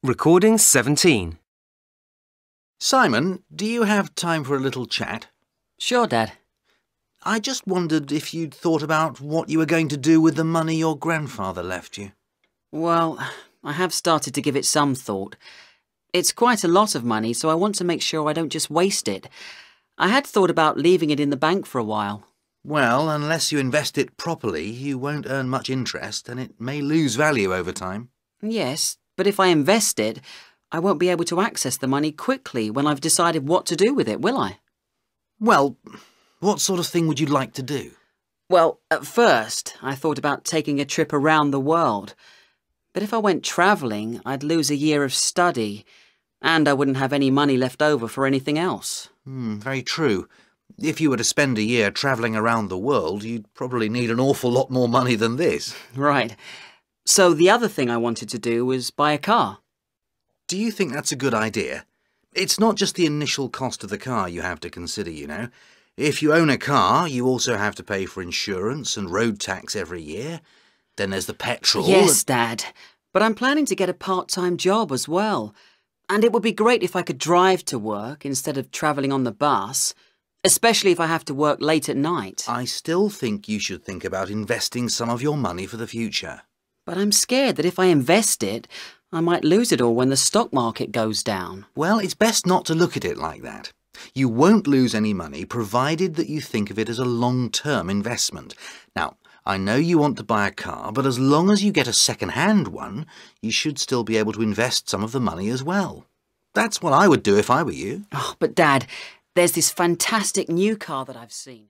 Recording 17. Simon, do you have time for a little chat? Sure, Dad. I just wondered if you'd thought about what you were going to do with the money your grandfather left you. Well, I have started to give it some thought. It's quite a lot of money, so I want to make sure I don't just waste it. I had thought about leaving it in the bank for a while. Well, unless you invest it properly, you won't earn much interest and it may lose value over time. Yes, but if I invest it, I won't be able to access the money quickly when I've decided what to do with it, will I? Well, what sort of thing would you like to do? Well, at first, I thought about taking a trip around the world. But if I went travelling, I'd lose a year of study, and I wouldn't have any money left over for anything else. Very true. If you were to spend a year travelling around the world, you'd probably need an awful lot more money than this. Right. So the other thing I wanted to do was buy a car. Do you think that's a good idea? It's not just the initial cost of the car you have to consider, you know. If you own a car, you also have to pay for insurance and road tax every year. Then there's the petrol. Yes, Dad. But I'm planning to get a part-time job as well. And it would be great if I could drive to work instead of travelling on the bus, especially if I have to work late at night. I still think you should think about investing some of your money for the future. But I'm scared that if I invest it, I might lose it all when the stock market goes down. Well, it's best not to look at it like that. You won't lose any money provided that you think of it as a long-term investment. Now, I know you want to buy a car, but as long as you get a second-hand one, you should still be able to invest some of the money as well. That's what I would do if I were you. Oh, but Dad, there's this fantastic new car that I've seen.